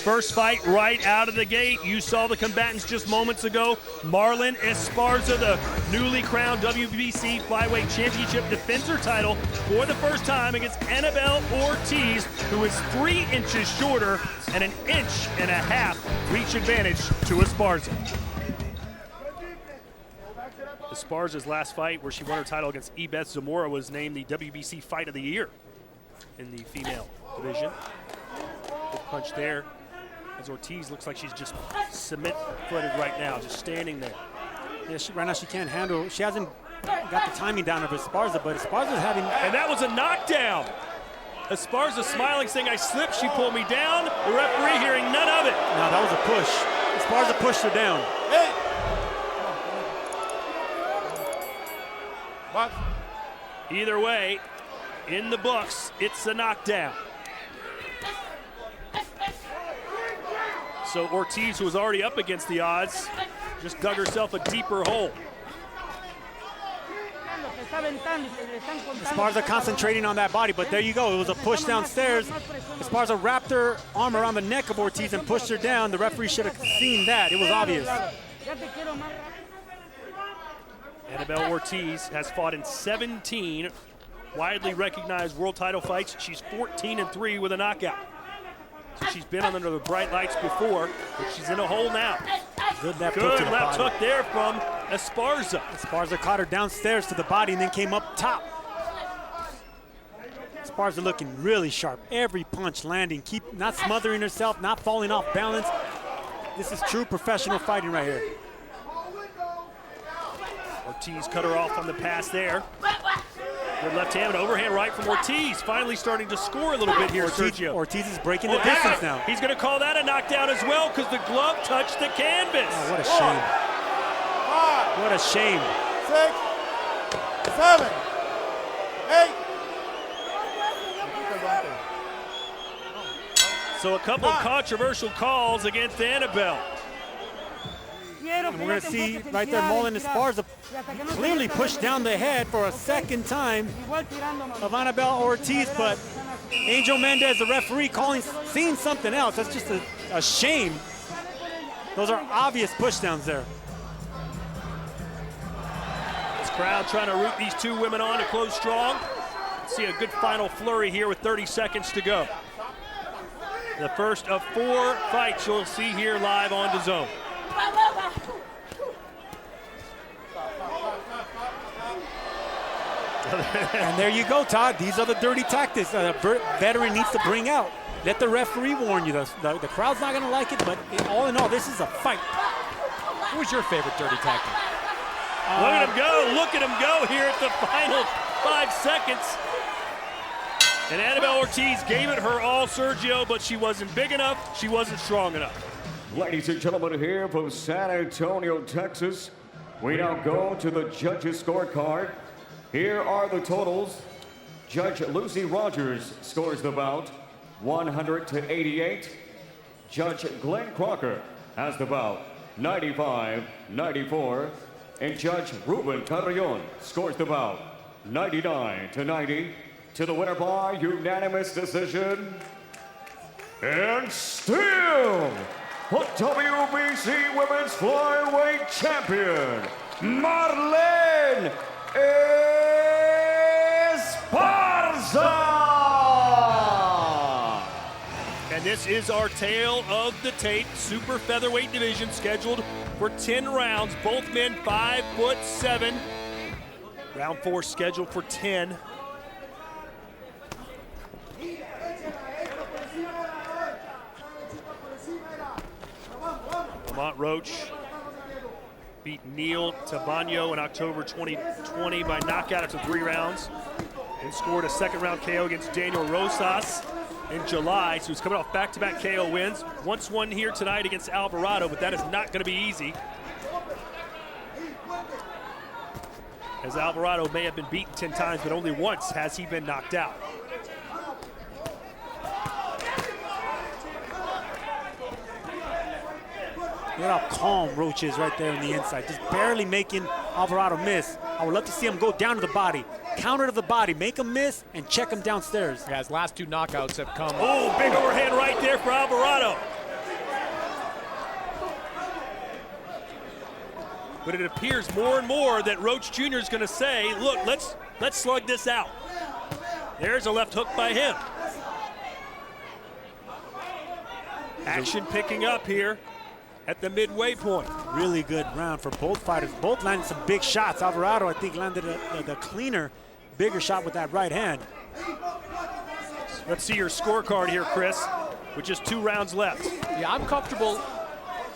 first fight right out of the gate. You saw the combatants just moments ago. Marlon Esparza, the newly crowned WBC Flyweight Championship, defends her title for the first time against Annabelle Ortiz, who is 3 inches shorter and 1.5 inches reach advantage to Esparza. Esparza's last fight, where she won her title against Ibeth Zamora, was named the WBC Fight of the Year in the female division. Good punch there, as Ortiz looks like she's just cement-footed right now, just standing there. Yeah, right now she can't handle, she hasn't got the timing down of Esparza, but Esparza's having... And that was a knockdown. Esparza smiling, saying, I slipped, she pulled me down. The referee hearing none of it. No, that was a push. Esparza pushed her down. Hey. What? Either way, in the books, it's a knockdown. So Ortiz, who was already up against the odds, just dug herself a deeper hole. Esparza concentrating on that body, but there you go. It was a push downstairs. Esparza wrapped her arm around the neck of Ortiz and pushed her down. The referee should have seen that. It was obvious. Annabelle Ortiz has fought in 17 widely recognized world title fights. She's 14-3 with a knockout. So she's been under the bright lights before, but she's in a hole now. Good left hook there from Esparza. Esparza caught her downstairs to the body and then came up top. Esparza looking really sharp. Every punch landing, not smothering herself, not falling off balance. This is true professional fighting right here. Ortiz cut her off on the pass there. Good left hand and overhand right from Ortiz. Finally starting to score a little bit here, Sergio. Ortiz is breaking the distance now. He's going to call that a knockdown as well because the glove touched the canvas. Oh, what a shame. What a shame. 6, 7, 8. So a couple of controversial calls against Annabelle. And we're going to see right there Marlon Esparza clearly pushed down the head for a second time of Annabelle Ortiz, but Angel Mendez, the referee, seeing something else. That's just a shame. Those are obvious pushdowns there. This crowd trying to root these two women on to close strong. See a good final flurry here with 30 seconds to go. The first of 4 fights you'll see here live on Dazn. And there you go, Todd. These are the dirty tactics that a veteran needs to bring out. Let the referee warn you. The crowd's not going to like it, but all in all, this is a fight. What was your favorite dirty tactic? Look at him go. Look at him go here at the final 5 seconds. And Annabelle Ortiz gave it her all, Sergio, but she wasn't big enough. She wasn't strong enough. Ladies and gentlemen, here from San Antonio, Texas, we now go to the judges' scorecard. Here are the totals. Judge Lucy Rogers scores the bout 100-88. Judge Glenn Crocker has the bout 95-94. And Judge Ruben Carrion scores the bout 99-90. To the winner by unanimous decision. And still, the WBC Women's Flyweight Champion, Marlon Esparza! And this is our tale of the tape. Super featherweight division scheduled for 10 rounds. Both men 5'7". Round 4 scheduled for 10. Lamont Roach beat Neil Tabano in October 2020 by knockout after 3 rounds and scored a second-round KO against Daniel Rosas in July. So he's coming off back-to-back KO wins. Once won here tonight against Alvarado, but that is not going to be easy, as Alvarado may have been beaten 10 times, but only once has he been knocked out. Look at how calm Roach is right there on the inside, just barely making Alvarado miss. I would love to see him go down to the body, counter to the body, make him miss, and check him downstairs. Yeah, his last 2 knockouts have come. Oh, big overhand right there for Alvarado. But it appears more and more that Roach Jr. is going to say, look, let's slug this out. There's a left hook by him. Action picking up here at the midway point. Really good round for both fighters. Both landed some big shots. Alvarado, I think, landed the cleaner, bigger shot with that right hand. Let's see your scorecard here, Chris, with just 2 rounds left. Yeah, I'm comfortable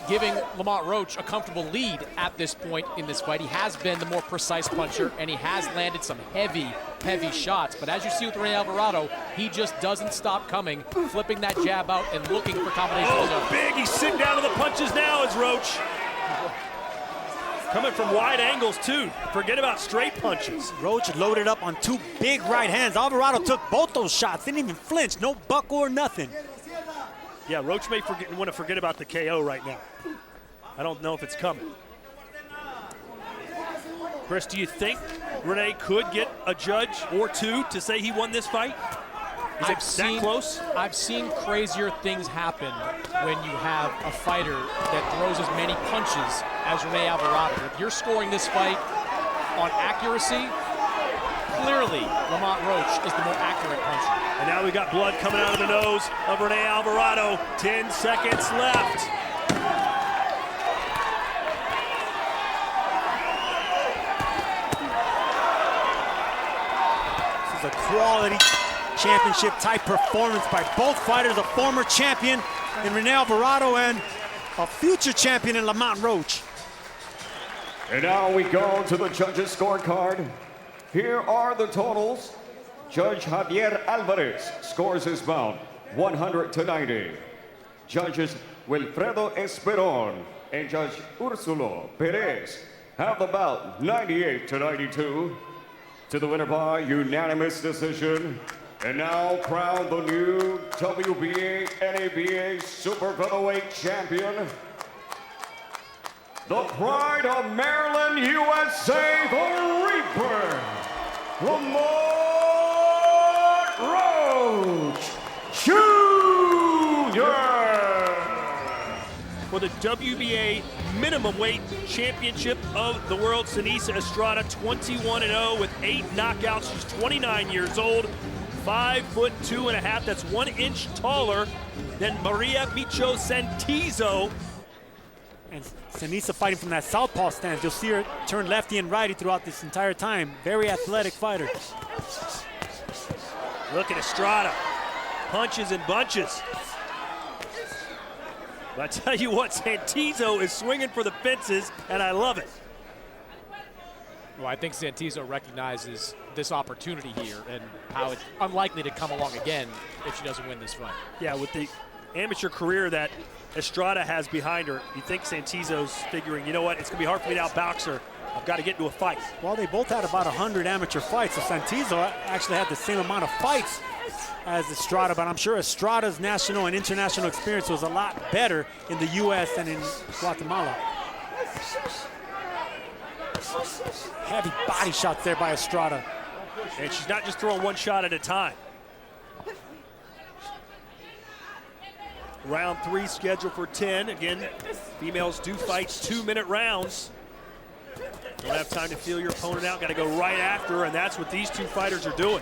giving Lamont Roach a comfortable lead at this point in this fight. He has been the more precise puncher, and he has landed some heavy shots. But as you see with Rene Alvarado, he just doesn't stop coming, flipping that jab out and looking for combinations. Oh, big. He's sitting down to the punches now as Roach. Coming from wide angles, too. Forget about straight punches. Roach loaded up on 2 big right hands. Alvarado took both those shots, didn't even flinch, no buckle or nothing. Yeah, Roach may want to forget about the KO right now. I don't know if it's coming. Chris, do you think Rene could get a judge or 2 to say he won this fight? Is it that close? I've seen crazier things happen when you have a fighter that throws as many punches as Rene Alvarado. If you're scoring this fight on accuracy, clearly Lamont Roach is the more accurate puncher. And now we got blood coming out of the nose of Rene Alvarado. 10 seconds left. This is a quality championship type performance by both fighters, a former champion in Rene Alvarado and a future champion in Lamont Roach. And now we go to the judges' scorecard. Here are the totals. Judge Javier Alvarez scores his bout 100-90. Judges Wilfredo Esperon and Judge Ursulo Perez have the bout 98-92. To the winner by unanimous decision. And now crown the new WBA NABA Super Featherweight Champion, the pride of Maryland, USA, the Reaper, Lamont Roach Jr. For the WBA minimum weight championship of the world, Seniesa Estrada, 21-0 with 8 knockouts. She's 29 years old, 5'2.5". That's 1 inch taller than Maria Micho Santizo. And Seniesa fighting from that southpaw stance. You'll see her turn lefty and righty throughout this entire time. Very athletic fighter. Look at Estrada, punches and bunches. But I tell you what, Santizo is swinging for the fences, and I love it. Well, I think Santizo recognizes this opportunity here and how it's unlikely to come along again if she doesn't win this fight. Yeah, with the amateur career that Estrada has behind her, you think Santizo's figuring, you know what, it's going to be hard for me to outbox her. I've got to get into a fight. Well, they both had about 100 amateur fights, so Santizo actually had the same amount of fights as Estrada, but I'm sure Estrada's national and international experience was a lot better in the U.S. than in Guatemala. Heavy body shots there by Estrada. And she's not just throwing one shot at a time. Round 3 scheduled for 10. Again, females do fight 2-minute rounds. Don't have time to feel your opponent out. Got to go right after her, and that's what these two fighters are doing.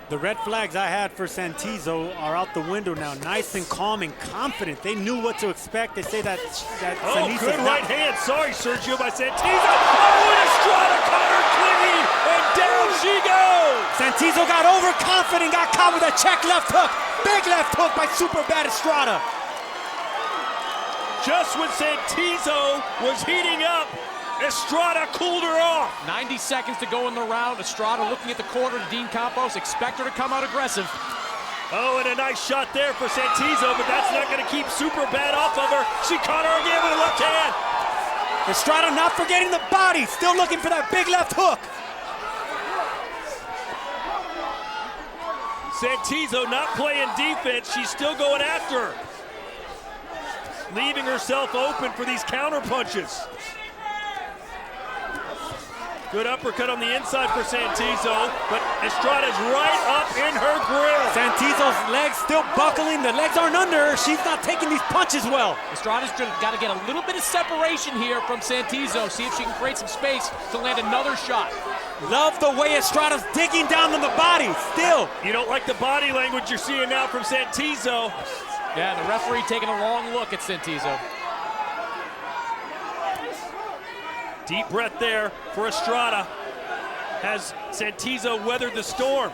The red flags I had for Santizo are out the window now. Nice and calm and confident. They knew what to expect. They say that Seniesa good right hand. Sorry, Sergio, by Santizo. Oh, and Estrada caught her clean, and down she goes. Santizo got overconfident, got caught with a check left hook. Big left hook by super bad Estrada. Just when Santizo was heating up, Estrada cooled her off. 90 seconds to go in the round. Estrada looking at the corner to Dean Campos. Expect her to come out aggressive. Oh, and a nice shot there for Santizo, but that's not going to keep super bad off of her. She caught her again with a left hand. Estrada not forgetting the body. Still looking for that big left hook. Santizo not playing defense. She's still going after her, leaving herself open for these counter punches. Good uppercut on the inside for Santizo, but Estrada's right up in her grill. Santizo's legs still buckling. The legs aren't under her. She's not taking these punches well. Estrada's got to get a little bit of separation here from Santizo, see if she can create some space to land another shot. Love the way Estrada's digging down on the body, still. You don't like the body language you're seeing now from Santizo. Yeah, the referee taking a long look at Santizo. Deep breath there for Estrada. Has Santizo weathered the storm?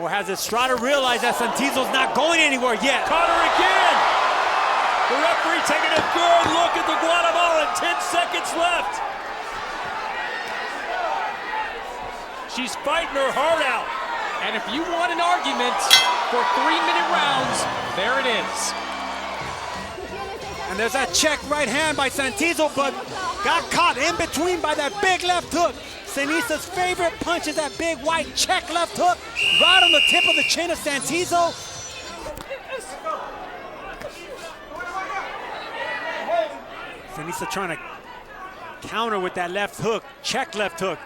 Or has Estrada realized that Santizo's not going anywhere yet? Caught her again! The referee taking a good look at the Guatemalan. 10 seconds left. She's fighting her heart out. And if you want an argument for 3-minute rounds, there it is. And there's that check right hand by Santizo, but got caught in between by that big left hook. Ceniza's favorite punch is that big white check left hook right on the tip of the chin of Santizo. Ceniza trying to counter with that left hook, check left hook.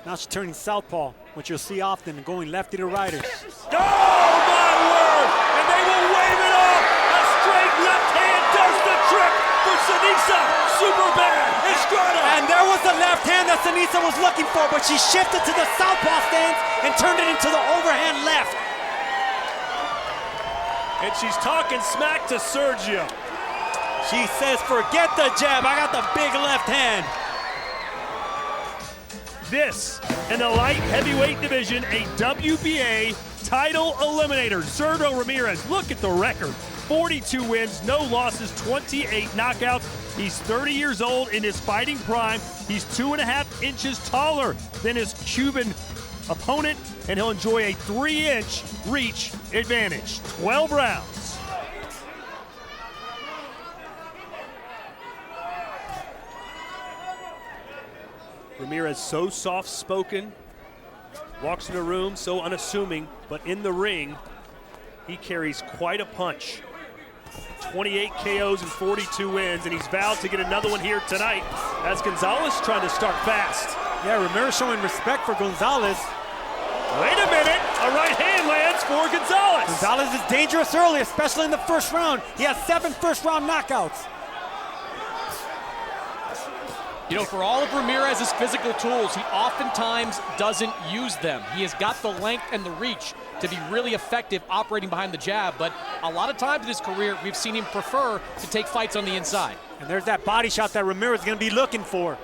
Now she's turning southpaw, which you'll see often, going lefty to righter. Oh my word! And they will wave it off! A straight left hand does the trick for Ceniza! Super bad! Estrada! And there was the left hand that Ceniza was looking for, but she shifted to the southpaw stance and turned it into the overhand left. And she's talking smack to Sergio. She says, forget the jab, I got the big left hand. This, in the light heavyweight division, a WBA title eliminator. Zurdo Ramirez, look at the record. 42 wins, no losses, 28 knockouts. He's 30 years old in his fighting prime. He's 2.5 inches taller than his Cuban opponent, and he'll enjoy a 3-inch reach advantage. 12 rounds. Ramirez so soft-spoken, walks in the room so unassuming, but in the ring, he carries quite a punch. 28 KOs and 42 wins, and he's vowed to get another one here tonight as Gonzalez trying to start fast. Yeah, Ramirez showing respect for Gonzalez. Wait a minute, a right hand lands for Gonzalez. Gonzalez is dangerous early, especially in the first round. He has 7 first-round knockouts. You know, for all of Ramirez's physical tools, he oftentimes doesn't use them. He has got the length and the reach to be really effective operating behind the jab, but a lot of times in his career, we've seen him prefer to take fights on the inside. And there's that body shot that Ramirez is going to be looking for.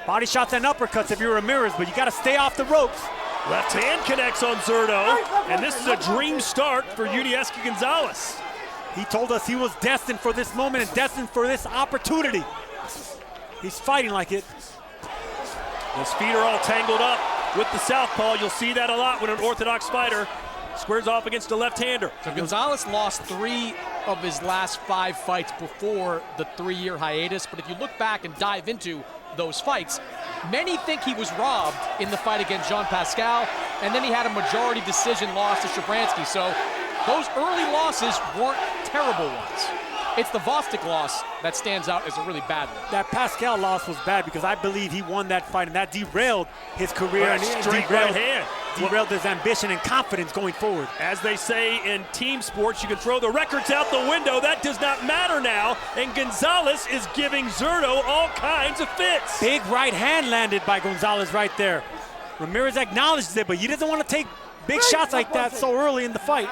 Body shots and uppercuts if you're Ramirez, but you got to stay off the ropes. Left hand connects on Zurdo, and this is a dream start for Yunieski Gonzalez. He told us he was destined for this moment and destined for this opportunity. He's fighting like it. His feet are all tangled up with the southpaw. You'll see that a lot when an orthodox fighter squares off against a left-hander. So Gonzalez lost 3 of his last 5 fights before the 3-year hiatus, but if you look back and dive into those fights, many think he was robbed in the fight against Jean Pascal, and then he had a majority decision loss to Shabransky. So those early losses weren't terrible ones. It's the Vostok loss that stands out as a really bad one. That Pascal loss was bad because I believe he won that fight, and that derailed his career and straight right hand. Derailed his ambition and confidence going forward. As they say in team sports, you can throw the records out the window. That does not matter now, and Gonzalez is giving Zurdo all kinds of fits. Big right hand landed by Gonzalez right there. Ramirez acknowledged it, but he doesn't want to take big shots like that so early in the fight.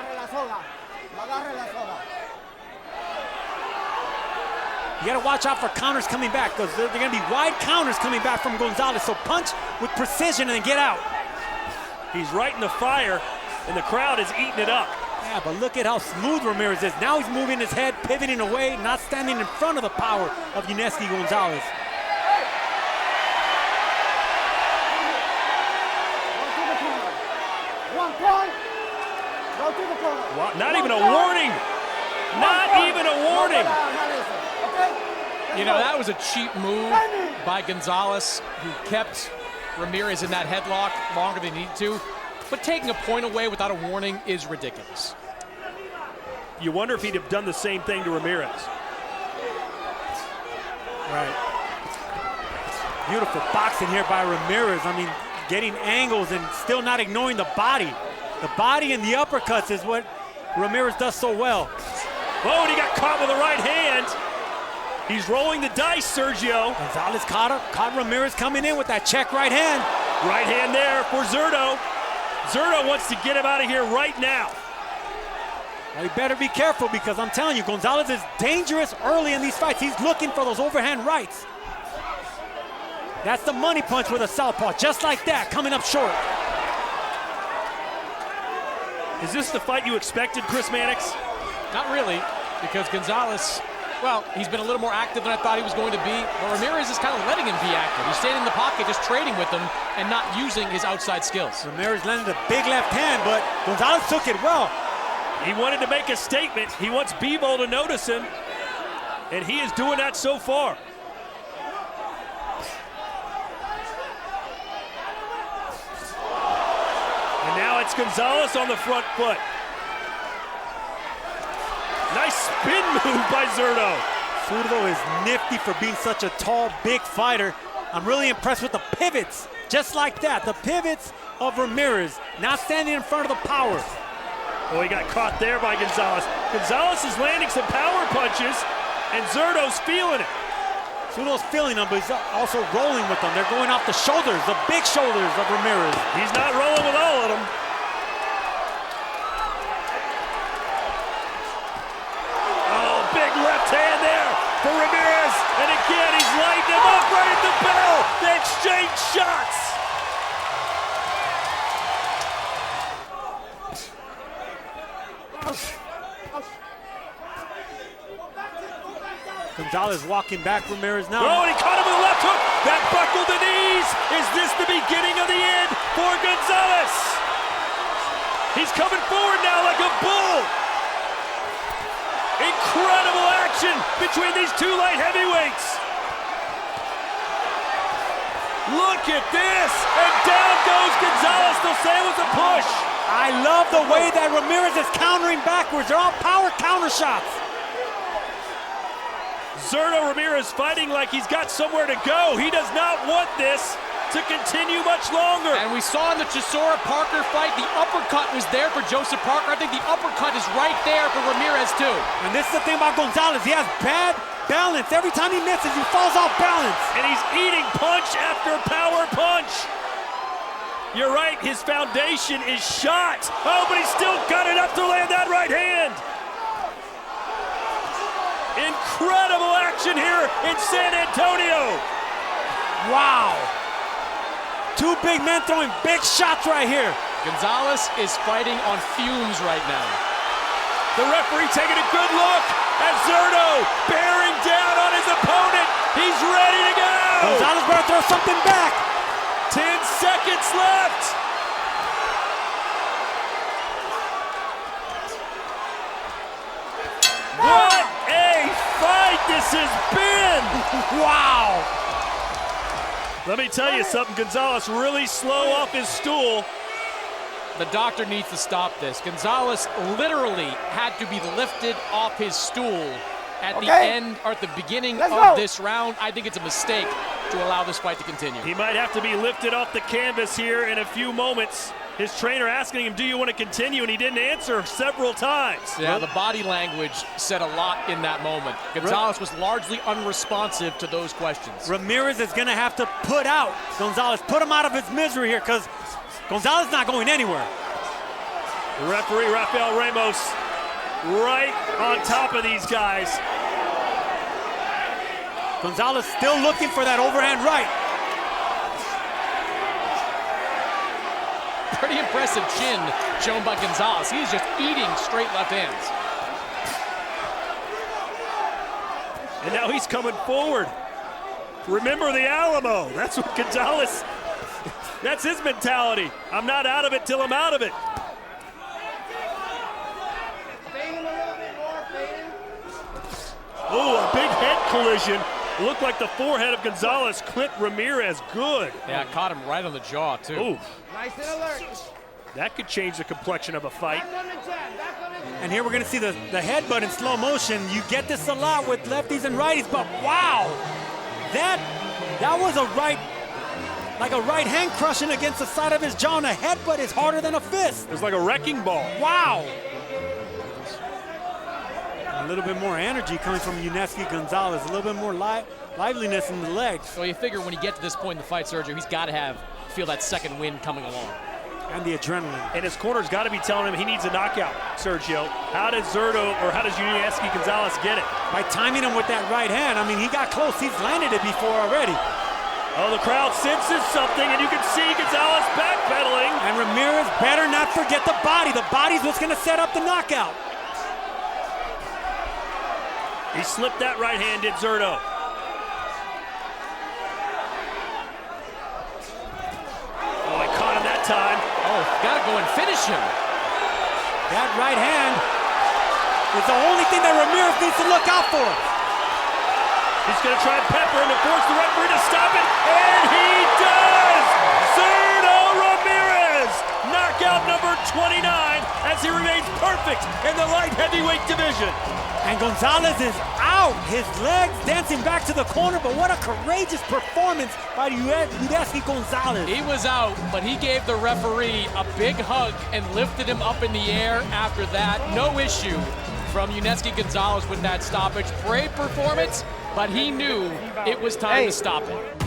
You got to watch out for counters coming back because they're going to be wide counters coming back from Gonzalez. So punch with precision and then get out. He's right in the fire, and the crowd is eating it up. Yeah, but look at how smooth Ramirez is. Now he's moving his head, pivoting away, not standing in front of the power of Yunieski Gonzalez. Not even a warning. Not even a warning. You know, that was a cheap move by Gonzalez, who kept Ramirez in that headlock longer than he needed to. But taking a point away without a warning is ridiculous. You wonder if he'd have done the same thing to Ramirez. Right. Beautiful boxing here by Ramirez. I mean, getting angles and still not ignoring the body. The body and the uppercuts is what Ramirez does so well. Oh, and he got caught with the right hand. He's rolling the dice, Sergio. Gonzalez caught Ramirez coming in with that check right hand. Right hand there for Zurdo. Zurdo wants to get him out of here right now. Well, you better be careful because I'm telling you, Gonzalez is dangerous early in these fights. He's looking for those overhand rights. That's the money punch with a southpaw, just like that, coming up short. Is this the fight you expected, Chris Mannix? Not really, because Gonzalez, well, he's been a little more active than I thought he was going to be, but Ramirez is kind of letting him be active. He's staying in the pocket, just trading with him and not using his outside skills. Ramirez landed a big left hand, but Gonzalez took it well. He wanted to make a statement. He wants Bebo to notice him, and he is doing that so far. And now it's Gonzalez on the front foot. Nice spin move by Zurdo. Zurdo is nifty for being such a tall, big fighter. I'm really impressed with the pivots, just like that. The pivots of Ramirez, not standing in front of the power. Oh, he got caught there by Gonzalez. Gonzalez is landing some power punches, and Zurdo's feeling it. Zurdo's feeling them, but he's also rolling with them. They're going off the shoulders, the big shoulders of Ramirez. He's not rolling with all of them. Oh, big left hand there for Ramirez. And again, he's lighting him up right at the bell. They exchange shots. Gonzalez walking back Ramirez now. Oh, and he caught him with a left hook. That buckled the knees. Is this the beginning of the end for Gonzalez? He's coming forward now like a bull. Incredible action between these two light heavyweights. Look at this. And down goes Gonzalez. They'll say it was a push. I love the way that Ramirez is countering backwards. They're all power counter shots. Zurdo Ramirez fighting like he's got somewhere to go. He does not want this to continue much longer. And we saw in the Chisora Parker fight, the uppercut was there for Joseph Parker. I think the uppercut is right there for Ramirez too. And this is the thing about Gonzalez. He has bad balance. Every time he misses, he falls off balance. And he's eating punch after power punch. You're right, his foundation is shot. Oh, but he's still got enough to land that right hand. Incredible action here in San Antonio. Wow. Two big men throwing big shots right here. Gonzalez is fighting on fumes right now. The referee taking a good look at Zurdo, bearing down on his opponent. He's ready to go. Gonzalez better throw something back. 10 seconds left. What a fight this has been! Wow! Let me tell you something, Gonzalez really slow off his stool. The doctor needs to stop this. Gonzalez literally had to be lifted off his stool at the end, or at the beginning of this round. I think it's a mistake to allow this fight to continue. He might have to be lifted off the canvas here in a few moments. His trainer asking him, do you want to continue? And he didn't answer several times. Yeah, the body language said a lot in that moment. Gonzalez was largely unresponsive to those questions. Ramirez is going to have to put out Gonzalez, put him out of his misery here, because Gonzalez is not going anywhere. The referee, Rafael Ramos, right on top of these guys. Gonzalez still looking for that overhand right. Pretty impressive chin shown by Gonzalez. He's just eating straight left hands. And now he's coming forward. Remember the Alamo. That's what Gonzalez, that's his mentality. I'm not out of it till I'm out of it. Oh, a big head collision. Looked like the forehead of Gonzalez clipped Ramirez good. Yeah, caught him right on the jaw, too. Ooh. Nice and alert. That could change the complexion of a fight. And here we're going to see the headbutt in slow motion. You get this a lot with lefties and righties, but wow! That That was a right, like a right hand crushing against the side of his jaw, and a headbutt is harder than a fist. It was like a wrecking ball. Wow. A little bit more energy coming from Yunieski Gonzalez, a little bit more liveliness in the legs. So you figure when you get to this point in the fight, Sergio, he's got to feel that second wind coming along. And the adrenaline. And his corner's got to be telling him he needs a knockout, Sergio. How does Yunieski Gonzalez get it? By timing him with that right hand. I mean, he got close. He's landed it before already. Oh, the crowd senses something, and you can see Gonzalez backpedaling. And Ramirez better not forget the body. The body's what's going to set up the knockout. He slipped that right hand, did Zurdo. Oh, he caught him that time. Oh, got to go and finish him. That right hand is the only thing that Ramirez needs to look out for. He's going to try and pepper him to force the referee to stop it, and he does! Zurdo Ramirez, knockout number 29, as he remains perfect in the light heavyweight division. And Gonzalez is out. His legs dancing back to the corner, but what a courageous performance by Yunieski Gonzalez. He was out, but he gave the referee a big hug and lifted him up in the air after that. No issue from Yunieski Gonzalez with that stoppage. Great performance, but he knew it was time to stop it.